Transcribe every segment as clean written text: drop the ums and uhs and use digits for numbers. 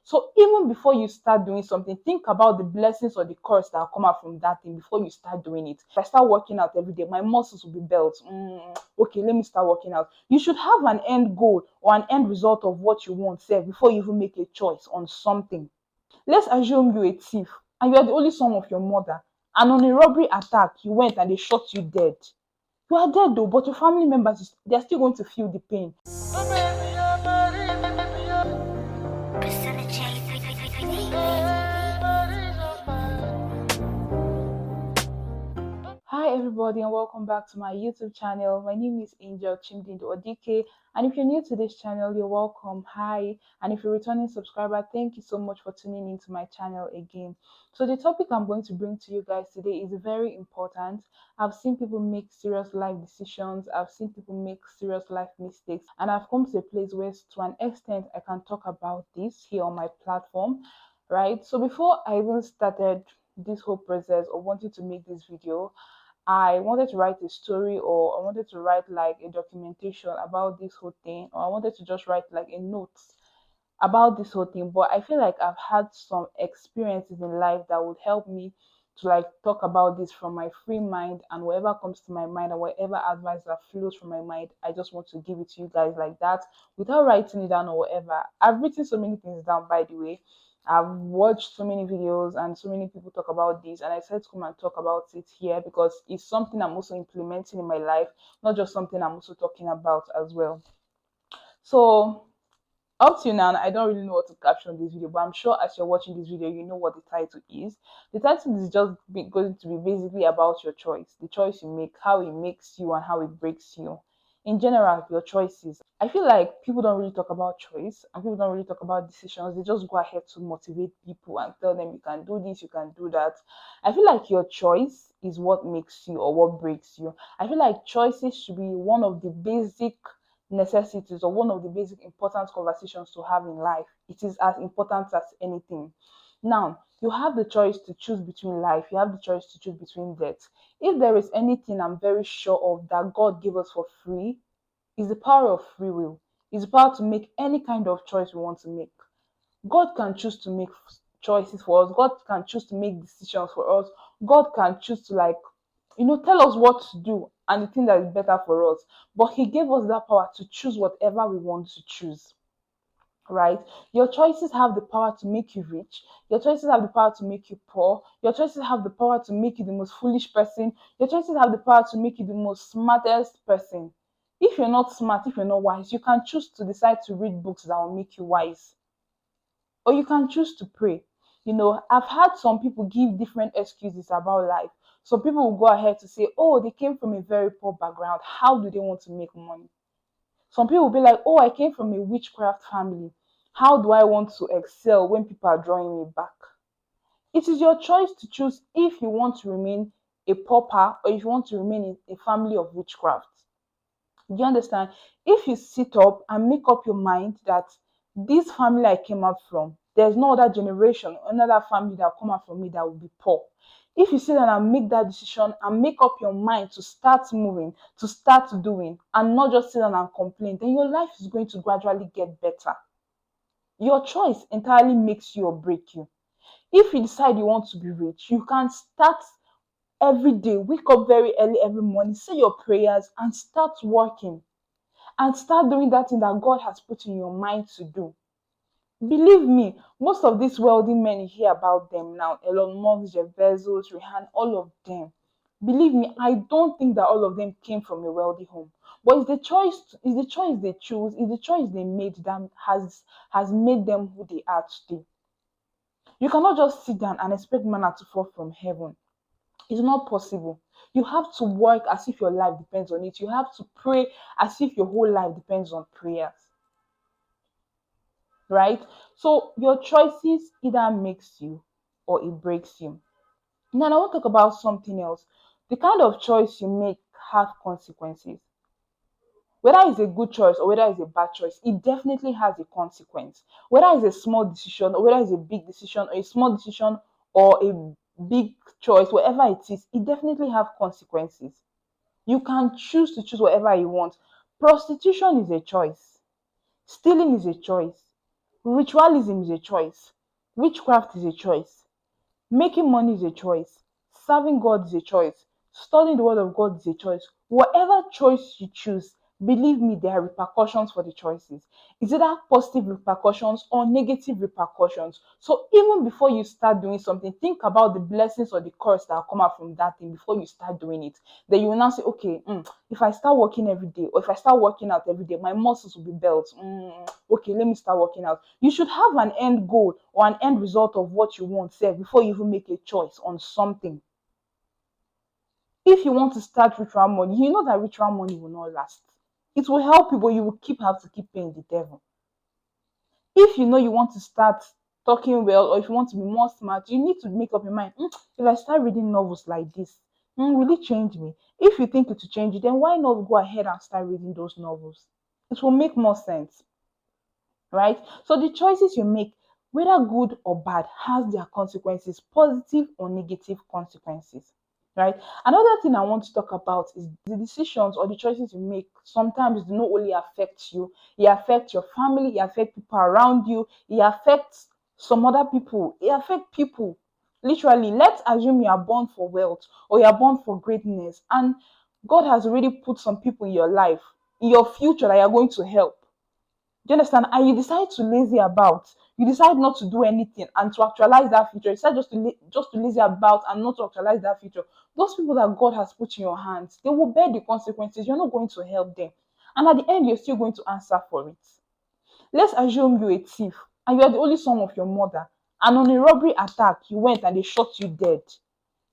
So even before you start doing something, think about the blessings or the curse that will come out from that thing before you start doing it. If I start working out every day, my muscles will be built. Okay, let me start working out. You should have an end goal or an end result of what you want, say, before you even make a choice on something. Let's assume you're a thief and you are the only son of your mother, and on a robbery attack, you went and they shot you dead. You are dead though, but your family members, they're still going to feel the pain. Hi everybody and welcome back to my YouTube channel. My name is Angel Chimdindo Odike, and if you're new to this channel, you're welcome. Hi, and if you're a returning subscriber, thank you so much for tuning into my channel again. So the topic I'm going to bring to you guys today is very important. I've seen people make serious life decisions, I've seen people make serious life mistakes, and I've come to a place where to an extent I can talk about this here on my platform, right? So before I even started this whole process of wanting to make this video, I wanted to write a story, or I wanted to write like a documentation about this whole thing, or I wanted to just write like a note about this whole thing. But I feel like I've had some experiences in life that would help me to like talk about this from my free mind, and whatever comes to my mind and whatever advice that flows from my mind, I just want to give it to you guys like that without writing it down or whatever. I've written so many things down, by the way. I've watched so many videos and so many people talk about this, and I said to come and talk about it here because it's something I'm also implementing in my life, not just something I'm also talking about as well. So up to now, I don't really know what to caption this video, but I'm sure as you're watching this video, you know what the title is. The title is just going to be basically about your choice, the choice you make, how it makes you and how it breaks you. In general, your choices. I feel like people don't really talk about choice and people don't really talk about decisions. They just go ahead to motivate people and tell them you can do this, you can do that. I feel like your choice is what makes you or what breaks you. I feel like choices should be one of the basic necessities or one of the basic important conversations to have in life. It is as important as anything. Now, you have the choice to choose between life, you have the choice to choose between death. If there is anything I'm very sure of that God gave us for free, is the power of free will. Is the power to make any kind of choice we want to make. God can choose to make choices for us. God can choose to make decisions for us. God can choose to tell us what to do and the thing that is better for us. But He gave us that power to choose whatever we want to choose. Right? Your choices have the power to make you rich. Your choices have the power to make you poor. Your choices have the power to make you the most foolish person. Your choices have the power to make you the most smartest person. If you're not smart, if you're not wise, you can choose to decide to read books that will make you wise. Or you can choose to pray. I've had some people give different excuses about life. Some people will go ahead to say, oh, they came from a very poor background. How do they want to make money? Some people will be like, oh, I came from a witchcraft family. How do I want to excel when people are drawing me back? It is your choice to choose if you want to remain a pauper or if you want to remain in a family of witchcraft. Do you understand? If you sit up and make up your mind that this family I came out from, there's no other generation, another family that will come out from me that will be poor. If you sit down and make that decision and make up your mind to start moving, to start doing, and not just sit down and complain, then your life is going to gradually get better. Your choice entirely makes you or break you. If you decide you want to be rich, you can start every day, wake up very early every morning, say your prayers, and start working. And start doing that thing that God has put in your mind to do. Believe me, most of these wealthy men, you hear about them now, Elon Musk, Jeff Bezos, Rihanna, all of them. Believe me, I don't think that all of them came from a wealthy home. But it's the choice they choose, it's the choice they made that has made them who they are today. You cannot just sit down and expect manna to fall from heaven. It's not possible. You have to work as if your life depends on it. You have to pray as if your whole life depends on prayers. Right? So your choices either makes you or it breaks you. Now I want to talk about something else. The kind of choice you make have consequences. Whether it's a good choice or whether it's a bad choice, it definitely has a consequence. Whether it's a small decision or whether it's a big decision, or a small decision or a big choice, whatever it is, it definitely have consequences. You can choose to choose whatever you want. Prostitution is a choice. Stealing is a choice. Ritualism is a choice. Witchcraft is a choice. Making money is a choice. Serving God is a choice. Studying the word of God is a choice. Whatever choice you choose, believe me, there are repercussions for the choices. Is it that positive repercussions or negative repercussions? So even before you start doing something, think about the blessings or the curse that will come out from that thing before you start doing it. Then you will now say, okay, if I start working every day, or if I start working out every day, my muscles will be built. Okay, let me start working out. You should have an end goal or an end result of what you want, say, before you even make a choice on something. If you want to start ritual money, you know that ritual money will not last. It will help you, but you will have to keep paying the devil. If you know you want to start talking well, or if you want to be more smart, you need to make up your mind. If I start reading novels like this, will it change me? If you think it will change you, then why not go ahead and start reading those novels? It will make more sense, right? So the choices you make, whether good or bad, has their consequences, positive or negative consequences, right? Another thing I want to talk about is the decisions or the choices you make sometimes do not only affect you, it affects your family, it affects people around you, it affects some other people, it affects people. Literally, let's assume you are born for wealth or you are born for greatness, and God has already put some people in your life, in your future, that you are going to help. Do you understand? And you decide to lazy about. You decide not to do anything and to actualize that future. You decide just to lazy about and not to actualize that future. Those people that God has put in your hands, they will bear the consequences. You're not going to help them. And at the end, you're still going to answer for it. Let's assume you're a thief and you're the only son of your mother. And on a robbery attack, you went and they shot you dead.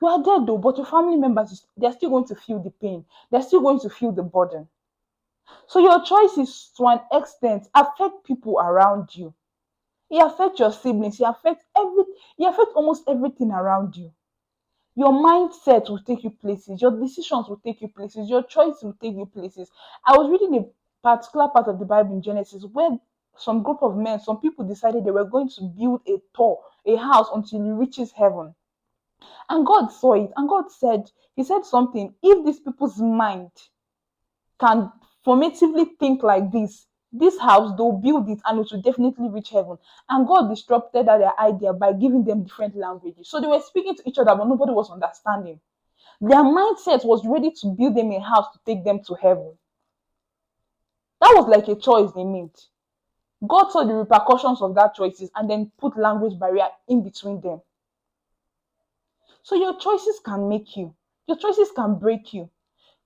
You are dead though, but your family members, they're still going to feel the pain. They're still going to feel the burden. So your choices, to an extent, affect people around you. It affects your siblings. It affects almost everything around you. Your mindset will take you places. Your decisions will take you places. Your choice will take you places. I was reading a particular part of the Bible in Genesis where some group of men, some people decided they were going to build a house until it reaches heaven. And God saw it. And God said, He said something. If these people's mind can formatively think like this house, they'll build it and it will definitely reach heaven. And God disrupted their idea by giving them different languages. So they were speaking to each other, but nobody was understanding. Their mindset was ready to build them a house to take them to heaven. That was like a choice they made. God saw the repercussions of that choices and then put language barrier in between them. So your choices can make you. Your choices can break you.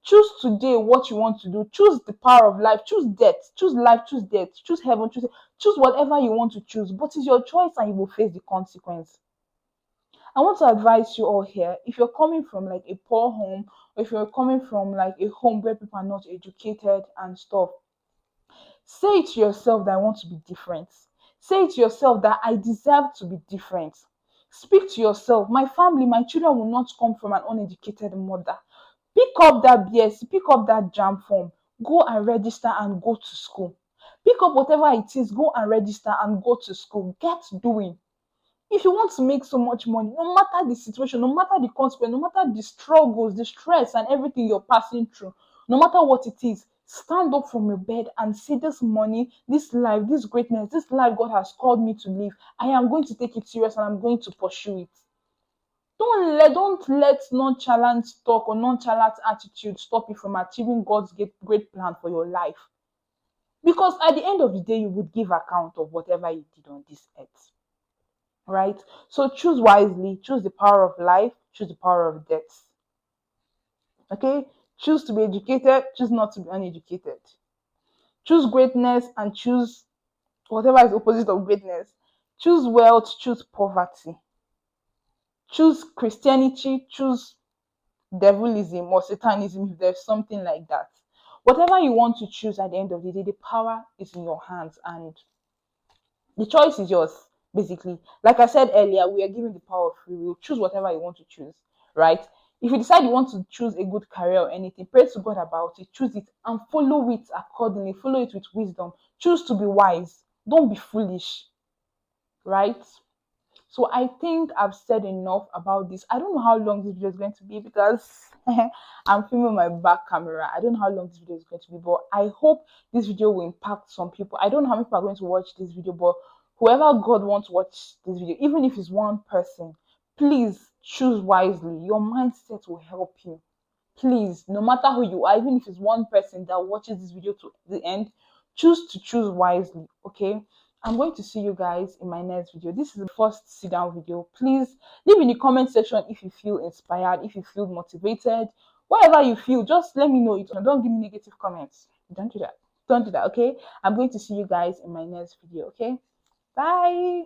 Choose today what you want to do. Choose the power of life. Choose death. Choose life. Choose death. Choose heaven. Choose whatever you want to choose. But it's your choice and you will face the consequence. I want to advise you all here. If you're coming from like a poor home, or if you're coming from like a home where people are not educated and stuff, say to yourself that I want to be different. Say to yourself that I deserve to be different. Speak to yourself. My family, my children will not come from an uneducated mother. Pick up that BSc, pick up that JAM form, go and register and go to school. Pick up whatever it is, go and register and go to school. Get doing. If you want to make so much money, no matter the situation, no matter the consequence, no matter the struggles, the stress, and everything you're passing through, no matter what it is, stand up from your bed and say, this money, this life, this greatness, this life God has called me to live, I am going to take it serious and I'm going to pursue it. Don't let nonchalant talk or nonchalant attitude stop you from achieving God's great plan for your life. Because at the end of the day, you would give account of whatever you did on this earth. Right? So choose wisely, choose the power of life, choose the power of death. Okay? Choose to be educated, choose not to be uneducated. Choose greatness and choose whatever is opposite of greatness. Choose wealth, choose poverty. Choose Christianity, choose devilism or satanism, if there's something like that. Whatever you want to choose at the end of the day, the power is in your hands and the choice is yours, basically. Like I said earlier, we are given the power of free will. Choose whatever you want to choose, right? If you decide you want to choose a good career or anything, pray to God about it, choose it, and follow it accordingly. Follow it with wisdom. Choose to be wise. Don't be foolish, right? So I think I've said enough about this. I don't know how long this video is going to be because I'm filming my back camera. I don't know how long this video is going to be, but I hope this video will impact some people. I don't know how many people are going to watch this video, but whoever God wants to watch this video, even if it's one person, please choose wisely. Your mindset will help you. Please, no matter who you are, even if it's one person that watches this video to the end, choose wisely. Okay, I'm going to see you guys in my next video. This is the first sit down video. Please leave in the comment section if you feel inspired, if you feel motivated, whatever you feel, just let me know it. Don't give me negative comments. Don't do that. Don't do that. Okay, I'm going to see you guys in my next video. Okay, bye.